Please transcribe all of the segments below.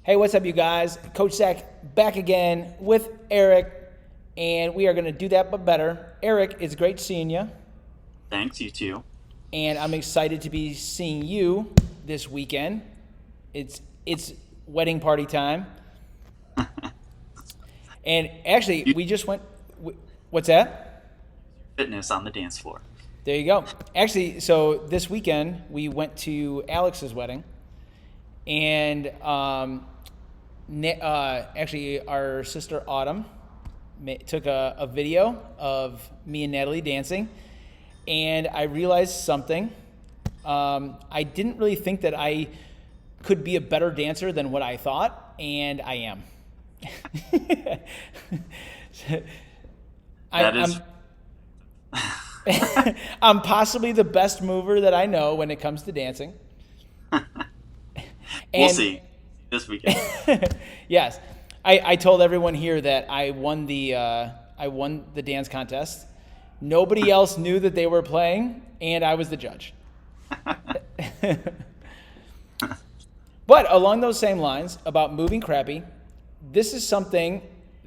Hey, what's up, you guys? Coach Zach back again with Eric, and we are going to do that but better. Eric, it's great seeing you, Thanks, you too. and I'm excited to be seeing you this weekend. It's wedding party time, and actually, Use we just went. What's that? fitness on the dance floor. There you go. Actually, so this weekend we went to Alex's wedding, and actually, our sister Autumn took a video of me and Natalie dancing, and I realized something. I didn't really think that I could be a better dancer than what I thought, and I am. That I'm is, I'm possibly the best mover that I know when it comes to dancing. we'll And see this weekend. yes, I told everyone here that I won the dance contest. Nobody else knew that they were playing, and I was the judge. But along those same lines about moving crappy, this is something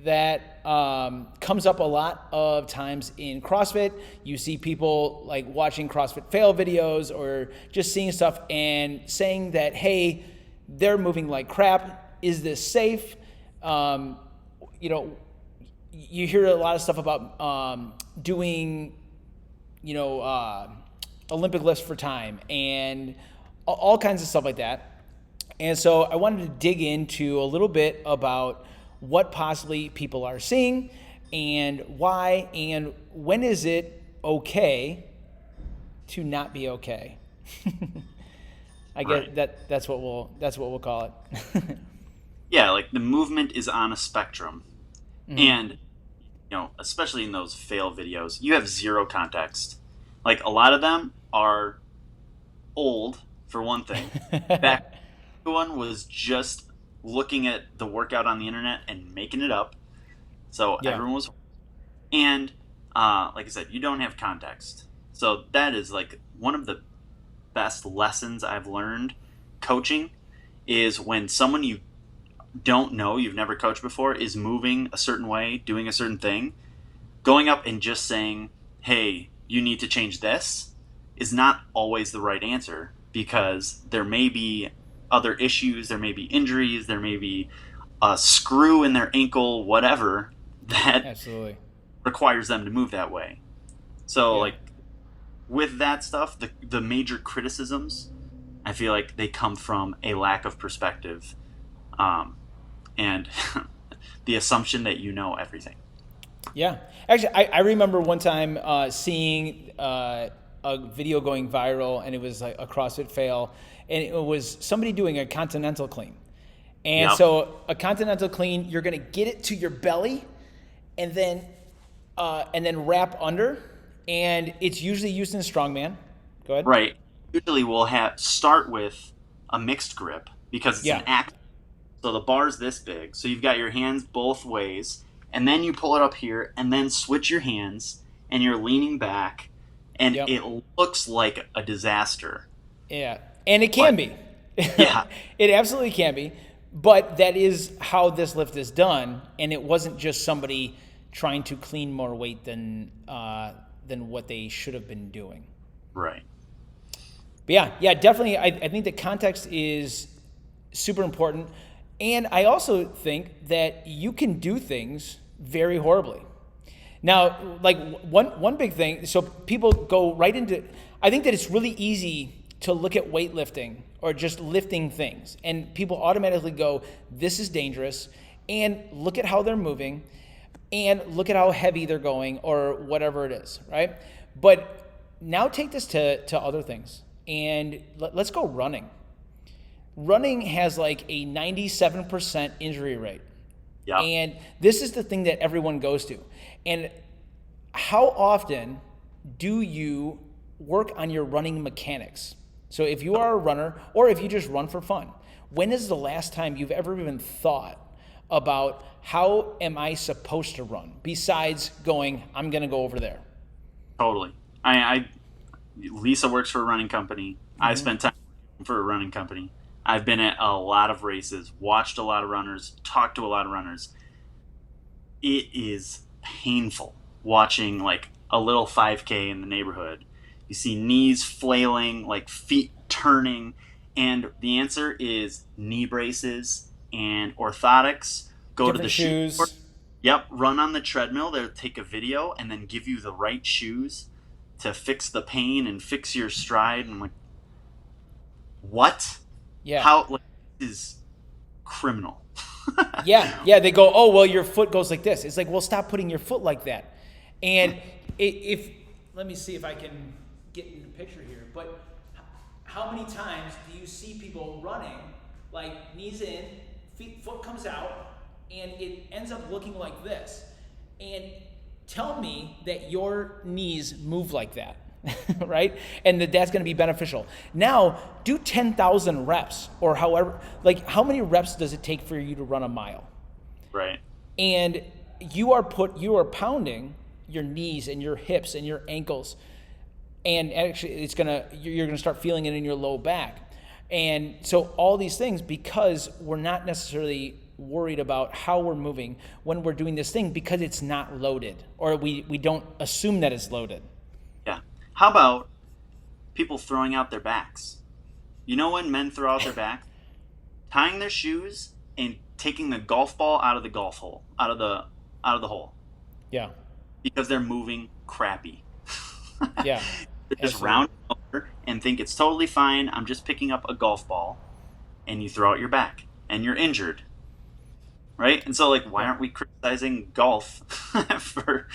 that comes up a lot of times in CrossFit. You see people like watching CrossFit fail videos or just seeing stuff and saying that, hey, they're moving like crap. Is this safe? You know, you hear a lot of stuff about doing, Olympic lifts for time and all kinds of stuff like that. And so I wanted to dig into a little bit about what possibly people are seeing and why and when is it okay to not be okay. I guess Right. that's what we'll call it. Yeah, like the movement is on a spectrum. And, especially in those fail videos, you have zero context. Like a lot of them are old, for one thing. Back one was just looking at the workout on the internet and making it up. So Yeah. everyone was, and like I said, you don't have context. So that is like one of the best lessons I've learned coaching is when someone you don't know, you've never coached before, is moving a certain way, doing a certain thing, going up and just saying, hey, you need to change this is not always the right answer because there may be other issues, there may be injuries, there may be a screw in their ankle, whatever, that Absolutely. requires them to move that way. So, Yeah. like, with that stuff, the major criticisms, I feel like they come from a lack of perspective and the assumption that you know everything. Yeah. Actually, I remember one time seeing a video going viral, and it was like a CrossFit fail, and it was somebody doing a continental clean. And Yep. so a continental clean, you're going to get it to your belly, and then wrap under, and it's usually used in strongman. Go ahead. Right. Usually we'll have start with a mixed grip because it's Yeah. an act. So the bar's this big. So you've got your hands both ways, and then you pull it up here, and then switch your hands, and you're leaning back, and Yep. it looks like a disaster. Yeah, and it can But be. yeah, It absolutely can be. But that is how this lift is done, and it wasn't just somebody trying to clean more weight than what they should have been doing. right. But yeah, definitely. I think the context is super important, and I also think that you can do things very horribly. Now, like one big thing, so people go right into. I think that it's really easy to look at weightlifting or just lifting things, and people automatically go, "This is dangerous," and look at how they're moving, and look at how heavy they're going, or whatever it is, right? But now take this to other things, and let's go running. Running has like a 97% injury rate. Yep. And this is the thing that everyone goes to. And how often do you work on your running mechanics? So if you are a runner or if you just run for fun, when is the last time you've ever even thought about how am I supposed to run besides going, I'm going to go over there? Totally. I Lisa works for a running company. I spent time working for a running company. I've been at a lot of races, watched a lot of runners, talked to a lot of runners. It is painful watching like a little 5K in the neighborhood. You see knees flailing, like feet turning, and the answer is knee braces and orthotics. Go to the Different shoe store. shoes. Yep, run on the treadmill. They'll take a video and then give you the right shoes to fix the pain and fix your stride. And I'm like, what? Yeah. How? Like, this is criminal. Yeah, they go, oh, well, your foot goes like this. It's like, well, stop putting your foot like that. And if let me see if I can get in the picture here, but how many times do you see people running, like knees in, foot comes out, and it ends up looking like this? And tell me that your knees move like that, right? And that's going to be beneficial. Now, do 10,000 reps, or however, like how many reps does it take for you to run a mile? Right. And you are pounding your knees and your hips and your ankles, and actually you're gonna start feeling it in your low back. And so all these things, because we're not necessarily worried about how we're moving when we're doing this thing, because it's not loaded, or we don't assume that it's loaded. Yeah. How about people throwing out their backs? You know when men throw out their back? Tying their shoes and taking the golf ball out of the golf hole, out of the hole. Yeah. Because they're moving crappy. Yeah. They just round over and think it's totally fine. I'm just picking up a golf ball, and you throw out your back and you're injured. Right? And so, like, why aren't we criticizing golf for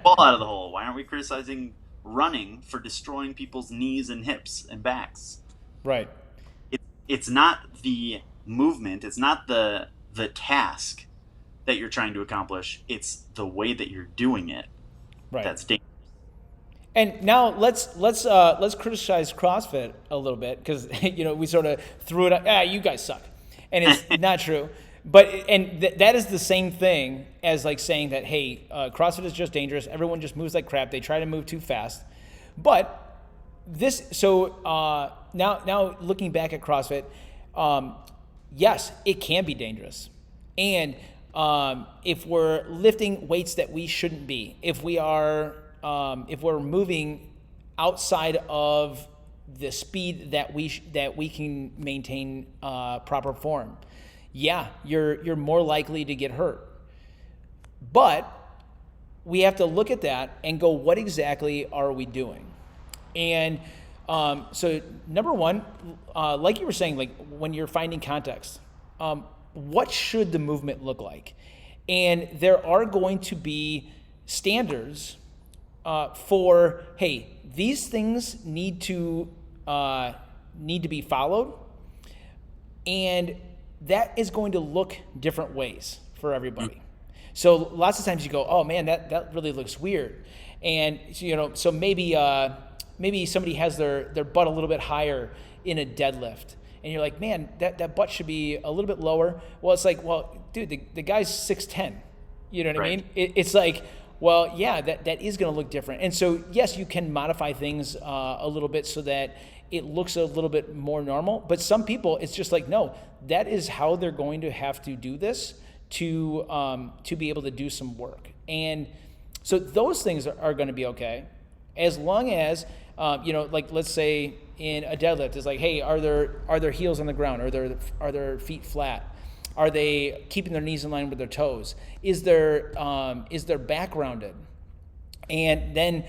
ball out of the hole? Why aren't we criticizing running for destroying people's knees and hips and backs? Right. It's not the movement. It's not the task that you're trying to accomplish. It's the way that you're doing it. Right. That's dangerous. And now let's criticize CrossFit a little bit, because we sort of threw it up. You guys suck, and it's not true. But that is the same thing as like saying that, hey, CrossFit is just dangerous. Everyone just moves like crap. They try to move too fast. But now looking back at CrossFit, yes, it can be dangerous. And if we're lifting weights that we shouldn't be, if we're moving outside of the speed that we can maintain proper form, yeah, you're more likely to get hurt. But we have to look at that and go, what exactly are we doing? And so number one, like you were saying, like when you're finding context, what should the movement look like? And there are going to be standards for, hey, these things need to be followed, and that is going to look different ways for everybody. So lots of times you go, oh man, that really looks weird, and so maybe somebody has their butt a little bit higher in a deadlift, and you're like, man, that butt should be a little bit lower. Well, it's like, well, dude, the guy's 6'10", you know what I mean? It's like, well, yeah, that is going to look different. And so, yes, you can modify things a little bit so that it looks a little bit more normal. But some people, it's just like, no, that is how they're going to have to do this to be able to do some work. And so those things are going to be okay, as long as, like let's say in a deadlift, it's like, hey, are their heels on the ground? Are their feet flat? Are they keeping their knees in line with their toes? Is their back rounded? And then,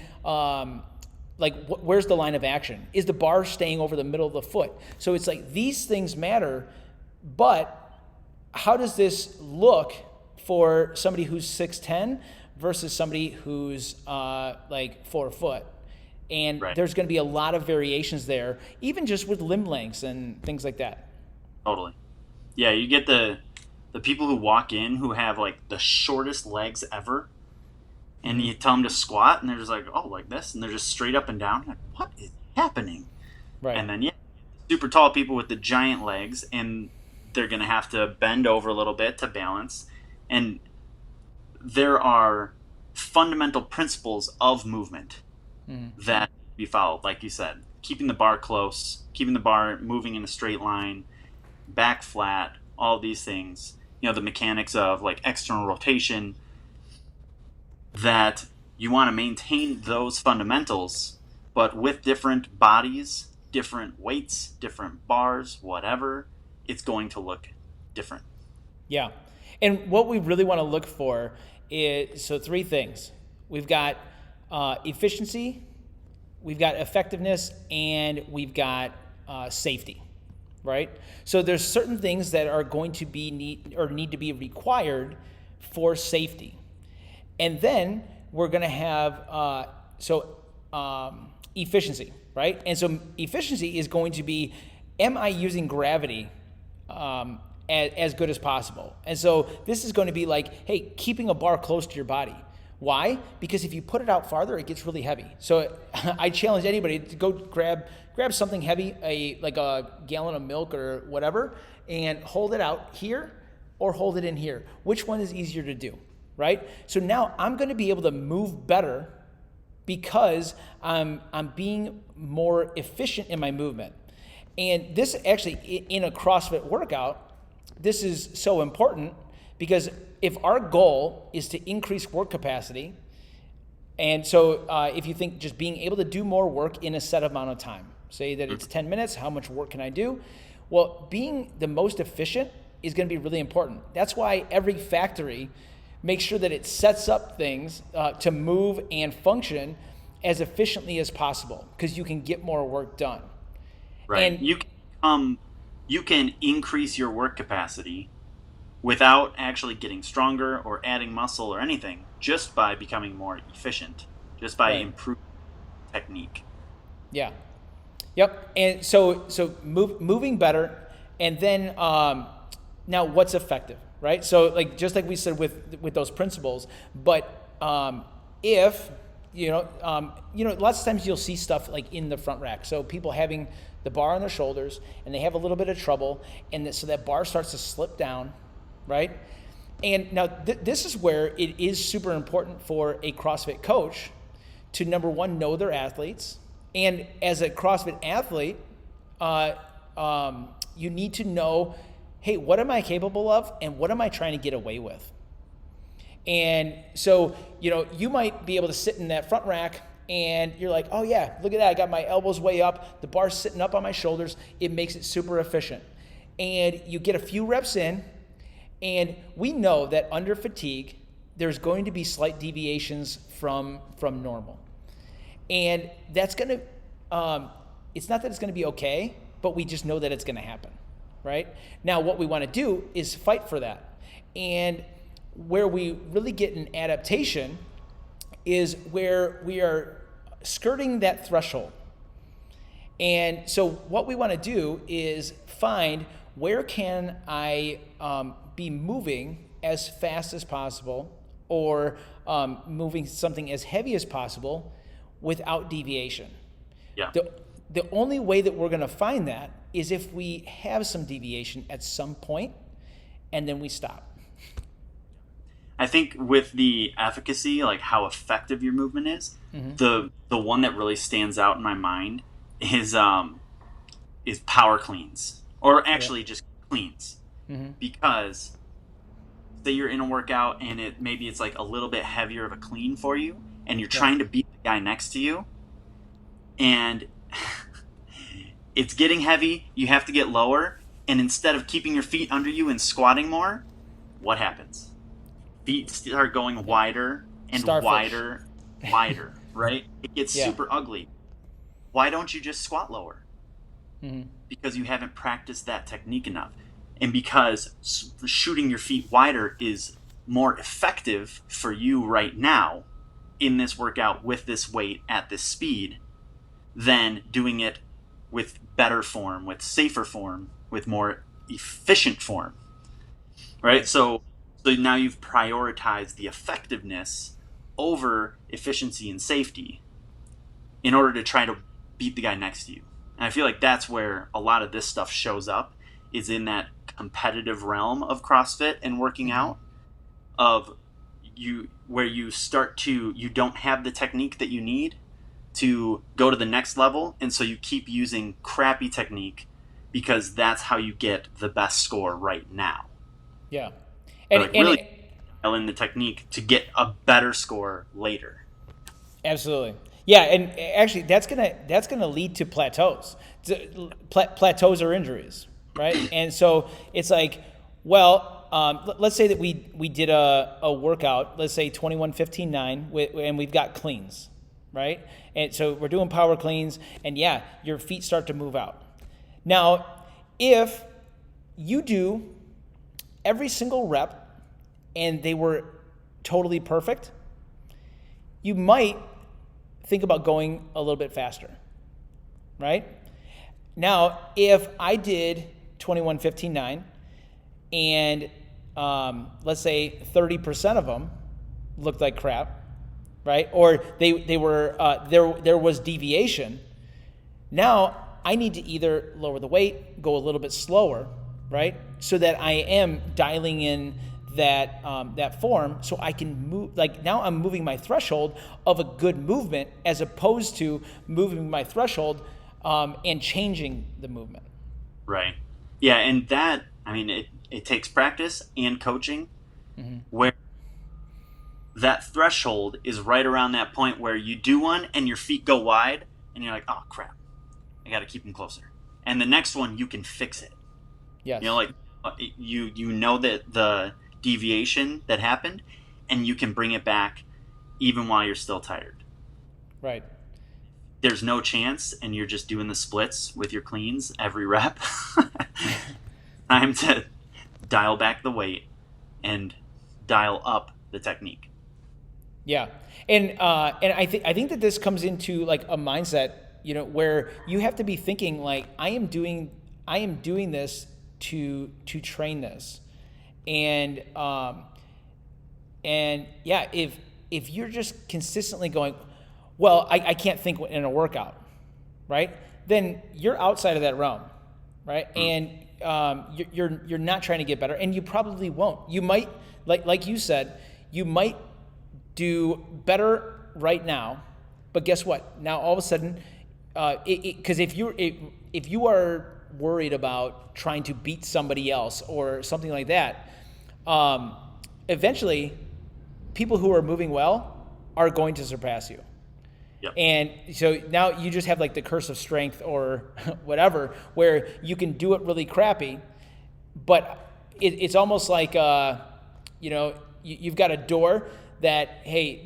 where's the line of action? Is the bar staying over the middle of the foot? So it's like these things matter, but how does this look for somebody who's 6'10" versus somebody who's 4 foot? And there's going to be a lot of variations there, even just with limb lengths and things like that. Totally. Yeah, you get the people who walk in who have like the shortest legs ever, and you tell them to squat, and they're just like, oh, like this, and they're just straight up and down. Like, what is happening? Right. And then super tall people with the giant legs, and they're going to have to bend over a little bit to balance. And there are fundamental principles of movement that be followed, like you said. keeping the bar close, keeping the bar moving in a straight line, back flat, all these things, the mechanics of like external rotation, that you want to maintain those fundamentals, but with different bodies, different weights, different bars, whatever, it's going to look different. Yeah. And what we really want to look for is, so three things. We've got efficiency, we've got effectiveness, and we've got safety, right? So there's certain things that are going to be need to be required for safety. And then we're going to have efficiency, right? And so efficiency is going to be, am I using gravity as good as possible? And so this is going to be like, hey, keeping a bar close to your body. Why? Because if you put it out farther, it gets really heavy. So I challenge anybody to go grab something heavy, like a gallon of milk or whatever, and hold it out here or hold it in here. Which one is easier to do, right? So now I'm going to be able to move better because I'm being more efficient in my movement. And this actually, in a CrossFit workout, this is so important because if our goal is to increase work capacity, and so if you think just being able to do more work in a set amount of time, say that it's 10 minutes, how much work can I do? Well, being the most efficient is going to be really important. That's why every factory makes sure that it sets up things to move and function as efficiently as possible because you can get more work done. Right. And you can increase your work capacity without actually getting stronger or adding muscle or anything, just by becoming more efficient, just by improving technique. Yeah. Yep. And so moving better, and then now what's effective, right? So just like we said with those principles, but if lots of times you'll see stuff like in the front rack. So people having the bar on their shoulders and they have a little bit of trouble, and so that bar starts to slip down, right? And now this is where it is super important for a CrossFit coach to, number one, know their athletes. And as a CrossFit athlete, you need to know, hey, what am I capable of and what am I trying to get away with? And so, you might be able to sit in that front rack and you're like, oh yeah, look at that. I got my elbows way up. The bar's sitting up on my shoulders. It makes it super efficient. And you get a few reps in, and we know that under fatigue, there's going to be slight deviations from normal. And that's going to, it's not that it's going to be okay, but we just know that it's going to happen, right? Now, what we want to do is fight for that. And where we really get an adaptation is where we are skirting that threshold. And so what we want to do is find where can I be moving as fast as possible or moving something as heavy as possible without deviation. Yeah. The only way that we're going to find that is if we have some deviation at some point and then we stop. I think with the efficacy, like how effective your movement is, the one that really stands out in my mind is power cleans, or actually just cleans, because say you're in a workout and maybe it's like a little bit heavier of a clean for you, and you're trying to beat the guy next to you, and it's getting heavy. You have to get lower, and instead of keeping your feet under you and squatting more, what happens? Feet start going wider and wider, right? It gets super ugly. Why don't you just squat lower? Because you haven't practiced that technique enough. And because shooting your feet wider is more effective for you right now in this workout with this weight at this speed than doing it with better form, with safer form, with more efficient form, right? So now you've prioritized the effectiveness over efficiency and safety in order to try to beat the guy next to you. And I feel like that's where a lot of this stuff shows up, is in that competitive realm of CrossFit and working out, where you don't have the technique that you need to go to the next level, and so you keep using crappy technique because that's how you get the best score right now. Yeah. Or like really dial in the technique to get a better score later. Absolutely. Yeah, and actually that's gonna lead to plateaus. Plateaus are injuries, right? And so it's like, well, let's say that we did a workout, let's say 21-15-9, and we've got cleans, right? And so we're doing power cleans, and yeah, your feet start to move out. Now, if you do every single rep and they were totally perfect, you might think about going a little bit faster, right? Now, if I did 21-15-9 and let's say 30% of them looked like crap, right? Or they were there was deviation. Now I need to either lower the weight, go a little bit slower, right? So that I am dialing in that form, so I can move. Like now I'm moving my threshold of a good movement as opposed to moving my threshold and changing the movement. Right. Yeah, and that, I mean, it takes practice and coaching where that threshold is right around that point where you do one and your feet go wide and you're like, oh crap, I got to keep them closer. And the next one, you can fix it. Yes. You know, like you know that the deviation that happened and you can bring it back even while you're still tired. Right. There's no chance and you're just doing the splits with your cleans every rep. Time to dial back the weight and dial up the technique. Yeah, and I think that this comes into like a mindset, you know, where you have to be thinking like I am doing this to train this, and yeah, if you're just consistently going, well, I can't think in a workout, right? Then you're outside of that realm, right? And you're not trying to get better, and you probably won't. You might, like you said, you might do better right now, but guess what? Now all of a sudden, because if you are worried about trying to beat somebody else or something like that, eventually, people who are moving well are going to surpass you. Yep. And so now you just have like the curse of strength or whatever, where you can do it really crappy, but it's almost like, you know, you've got a door that, hey,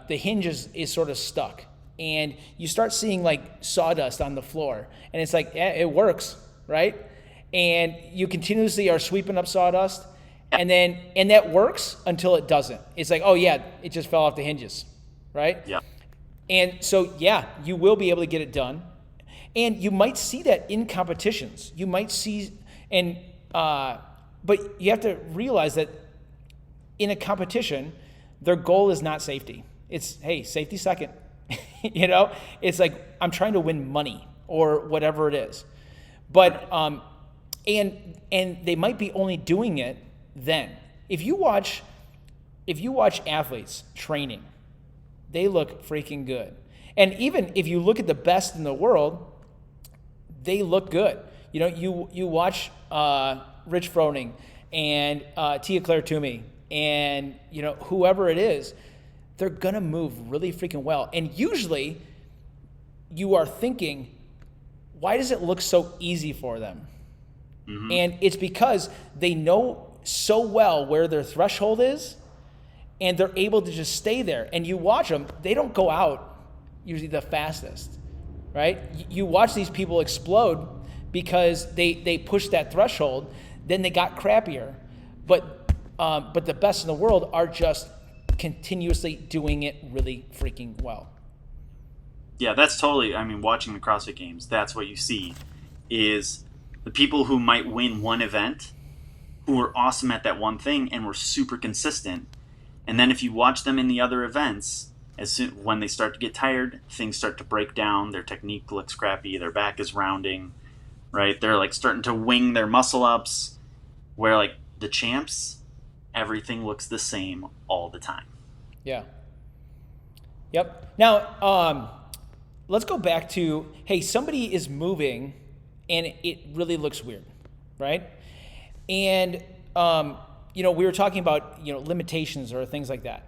the hinge is sort of stuck, and you start seeing like sawdust on the floor, and it's like, yeah, it works, right? And you continuously are sweeping up sawdust, and that works until it doesn't. It's like, oh yeah, it just fell off the hinges, right? Yeah. And so, yeah, you will be able to get it done. And you might see that in competitions. You might see, but you have to realize that in a competition, their goal is not safety. It's, hey, safety second. You know, it's like, I'm trying to win money or whatever it is. But, and they might be only doing it then. If you watch athletes training, they look freaking good. And even if you look at the best in the world, they look good. You know, you watch Rich Froning and Tia-Clair Toomey and, you know, whoever it is, they're going to move really freaking well. And usually you are thinking, why does it look so easy for them? Mm-hmm. And it's because they know so well where their threshold is, and they're able to just stay there. And you watch them, they don't go out usually the fastest, right? You watch these people explode because they pushed that threshold, then they got crappier. But the best in the world are just continuously doing it really freaking well. Yeah, that's totally, I mean, watching the CrossFit Games, that's what you see, is the people who might win one event, who are awesome at that one thing and were super consistent. And then if you watch them in the other events, when they start to get tired, things start to break down, their technique looks crappy, their back is rounding, right? They're like starting to wing their muscle ups, where like the champs, everything looks the same all the time. Yeah. Yep. Now, let's go back to, hey, somebody is moving and it really looks weird, right? And, we were talking about, limitations or things like that.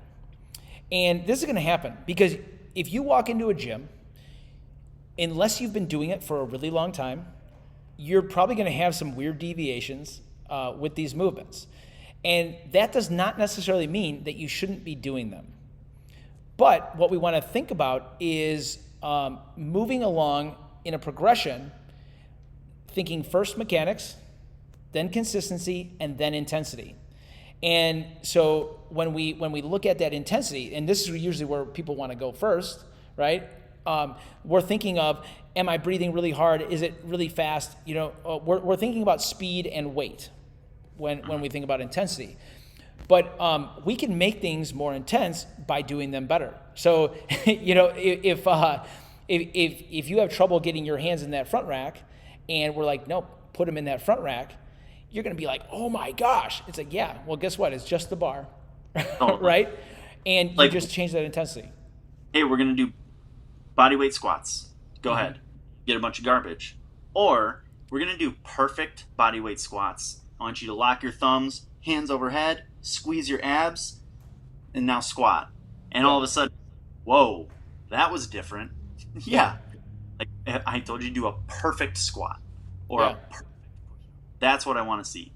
And this is going to happen because if you walk into a gym, unless you've been doing it for a really long time, you're probably going to have some weird deviations with these movements. And that does not necessarily mean that you shouldn't be doing them. But what we want to think about is moving along in a progression, thinking first mechanics, then consistency, and then intensity. And so when we look at that intensity, and this is usually where people want to go first, right? We're thinking of, am I breathing really hard? Is it really fast? We're thinking about speed and weight when we think about intensity. But we can make things more intense by doing them better. So, if you have trouble getting your hands in that front rack, and we're like, nope, put them in that front rack, you're going to be like, oh my gosh. It's like, yeah, well, guess what? It's just the bar, right? And you just change that intensity. Hey, we're going to do body weight squats. Go ahead. Get a bunch of garbage. Or we're going to do perfect body weight squats. I want you to lock your thumbs, hands overhead, squeeze your abs, and now squat. And all of a sudden, whoa, that was different. Yeah. Like I told you to do a perfect squat or a perfect push. That's what I want to see.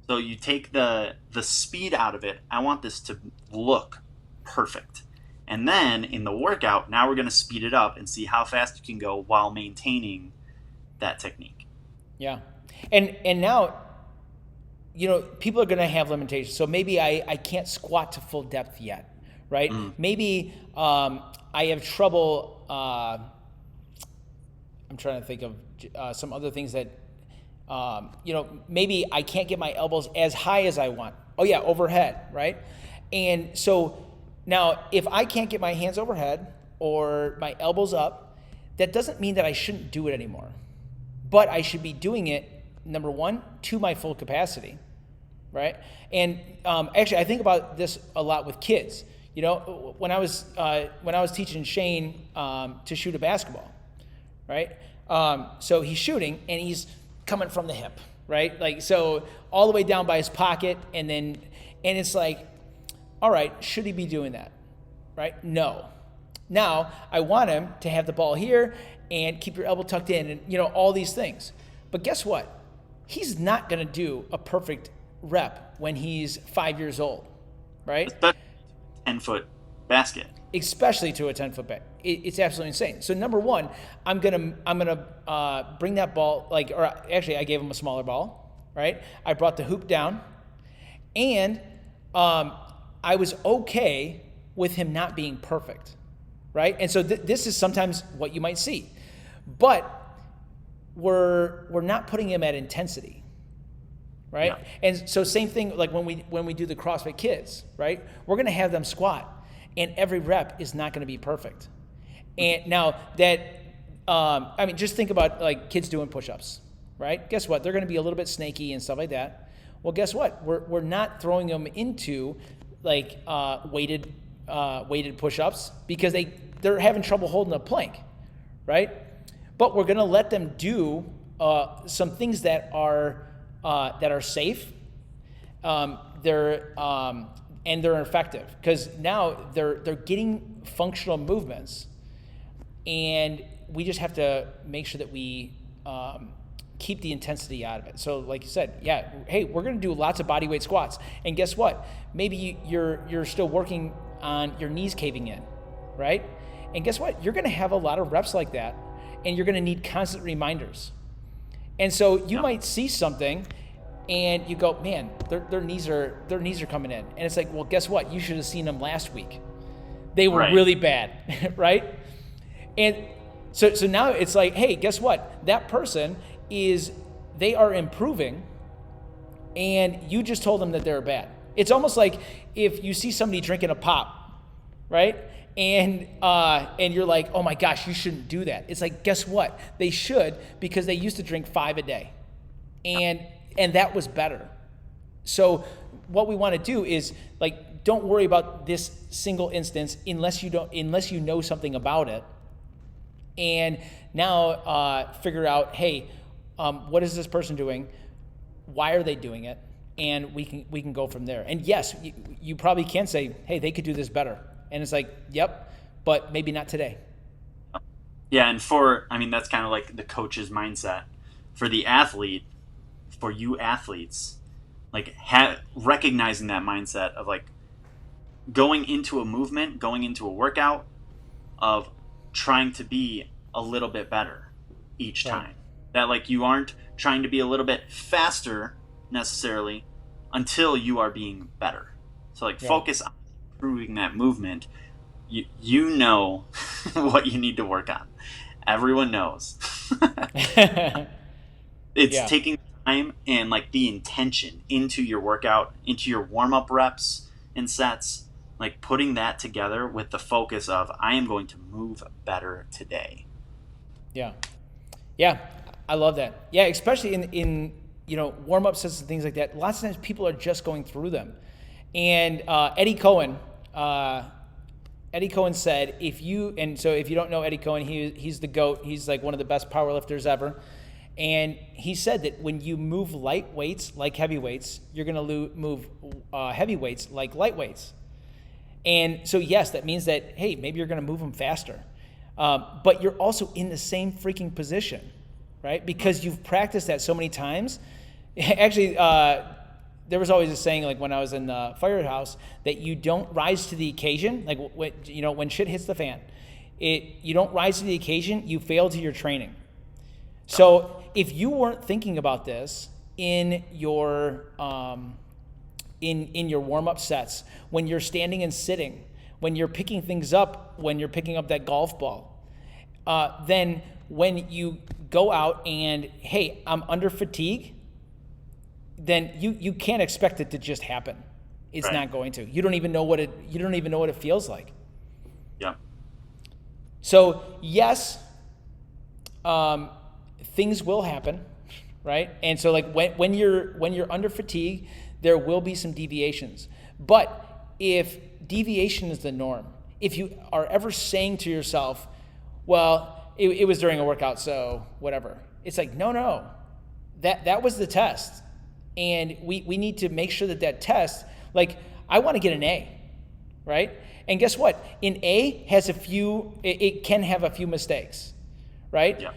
So you take the speed out of it. I want this to look perfect. And then in the workout, now we're going to speed it up and see how fast you can go while maintaining that technique. Yeah. And now, people are going to have limitations. So maybe I can't squat to full depth yet, right? Maybe I have trouble. I'm trying to think of some other things that, maybe I can't get my elbows as high as I want. Oh yeah, overhead, right? And so now if I can't get my hands overhead or my elbows up, that doesn't mean that I shouldn't do it anymore. But I should be doing it, number one, to my full capacity, right? And actually, I think about this a lot with kids. When I was teaching Shane to shoot a basketball, right? So he's shooting and he's coming from the hip, right? Like, so all the way down by his pocket, and it's like, all right, should he be doing that, right? No. Now, I want him to have the ball here and keep your elbow tucked in and, all these things. But guess what? He's not going to do a perfect rep when he's 5 years old, right? 10-foot basket. Especially to a 10-foot basket. It's absolutely insane. So number one, I'm gonna bring that ball, or actually I gave him a smaller ball, right? I brought the hoop down, and I was okay with him not being perfect, right? And so this is sometimes what you might see, but we're not putting him at intensity, right? Yeah. And so same thing like when we do the CrossFit Kids, right? We're gonna have them squat, and every rep is not gonna be perfect. And now that, just think about like kids doing push-ups, right? Guess what? They're going to be a little bit snaky and stuff like that. Well, guess what? We're not throwing them into like weighted push-ups because they're having trouble holding a plank, right? But we're going to let them do some things that are safe. They're effective because now they're getting functional movements. And we just have to make sure that we keep the intensity out of it. So like you said, yeah, hey, we're going to do lots of body weight squats. And guess what? Maybe you're still working on your knees caving in, right? And guess what? You're going to have a lot of reps like that, and you're going to need constant reminders. And so you might see something and you go, man, their knees are coming in. And it's like, well, guess what? You should have seen them last week. They were really bad, right? And so now it's like, hey, guess what? That person they are improving, and you just told them that they're bad. It's almost like if you see somebody drinking a pop, right? And you're like, oh my gosh, you shouldn't do that. It's like, guess what? They should, because they used to drink 5 a day, and that was better. So what we want to do is like, don't worry about this single instance unless you know something about it. and now figure out, hey, what is this person doing? Why are they doing it? And we can go from there. And yes, you probably can say, hey, they could do this better. And it's like, yep, but maybe not today. Yeah, and that's kind of like the coach's mindset. For the athlete, for you athletes, like recognizing that mindset of like going into a movement, going into a workout, of trying to be a little bit better each time. That like you aren't trying to be a little bit faster necessarily until you are being better. So like focus on improving that movement. You know what you need to work on. Everyone knows. It's taking time and like the intention into your workout, into your warm-up reps and sets, like putting that together with the focus of I am going to move better today. Yeah, I love that. Yeah, especially in warm-up sets and things like that. Lots of times people are just going through them. And Eddie Cohen said, if you don't know Eddie Cohen, he's the GOAT. He's like one of the best powerlifters ever. And he said that when you move light weights like heavy weights, you're going to move heavy weights like light weights. And so, yes, that means that, hey, maybe you're going to move them faster. But you're also in the same freaking position, right? Because you've practiced that so many times. Actually, there was always a saying, like when I was in the firehouse, that you don't rise to the occasion. Like when shit hits the fan, you don't rise to the occasion. You fail to your training. So if you weren't thinking about this in your in your warm-up sets, when you're standing and sitting, when you're picking things up, when you're picking up that golf ball, then when you go out and, hey, I'm under fatigue, then you can't expect it to just happen. It's not going to. You don't even know what it feels like. Yeah. So yes, things will happen, right? And so like when you're under fatigue, there will be some deviations. But if deviation is the norm, if you are ever saying to yourself, well, it was during a workout, so whatever. It's like, no. That was the test. And we need to make sure that test, like, I want to get an A, right? And guess what? An A has it can have a few mistakes, right? Yeah.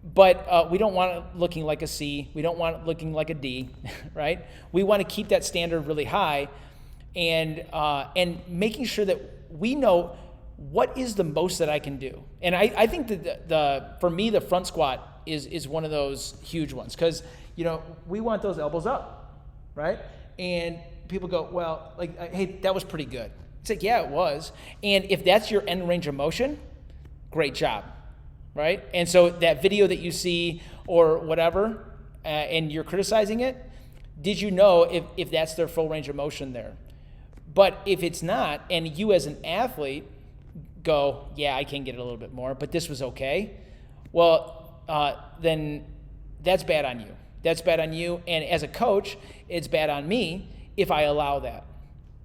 But we don't want it looking like a C. We don't want it looking like a D, right? We want to keep that standard really high, and making sure that we know what is the most that I can do. And I think that for me, the front squat is one of those huge ones, because we want those elbows up, right? And people go, well, like, hey, that was pretty good. It's like, yeah, it was. And if that's your end range of motion, great job, right? And so that video that you see or whatever, and you're criticizing it, did you know if that's their full range of motion there? But if it's not, and you as an athlete go, yeah, I can get it a little bit more, but this was okay, well, then that's bad on you. That's bad on you. And as a coach, it's bad on me if I allow that.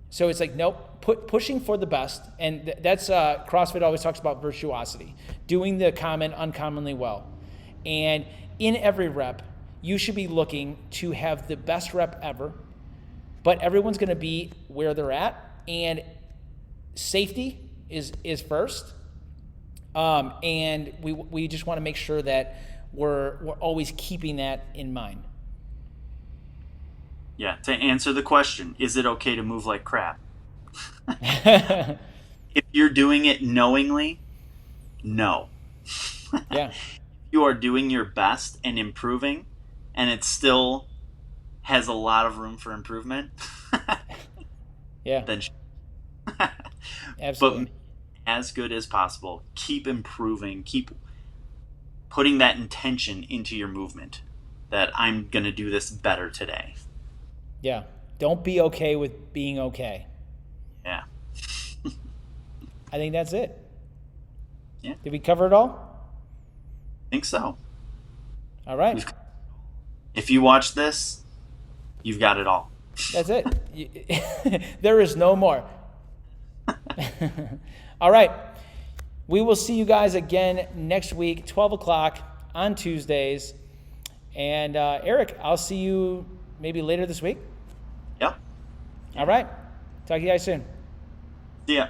So it's like, nope, pushing for the best. And that's CrossFit always talks about virtuosity, doing the common uncommonly well. And in every rep, you should be looking to have the best rep ever, but everyone's going to be where they're at, and safety is first. And we just want to make sure that we're always keeping that in mind. Yeah, to answer the question, is it okay to move like crap? If you're doing it knowingly, no. Yeah. If you are doing your best and improving, and it still has a lot of room for improvement, yeah. Then absolutely. But as good as possible, keep improving, keep putting that intention into your movement that I'm going to do this better today. Yeah. Don't be okay with being okay. Yeah. I think that's it. Yeah. Did we cover it all? I think so. All right. If you watch this, you've got it all. That's it. There is no more. All right. We will see you guys again next week, 12 o'clock on Tuesdays. And Eric, I'll see you maybe later this week. Yep. All right. Talk to you guys soon. See ya.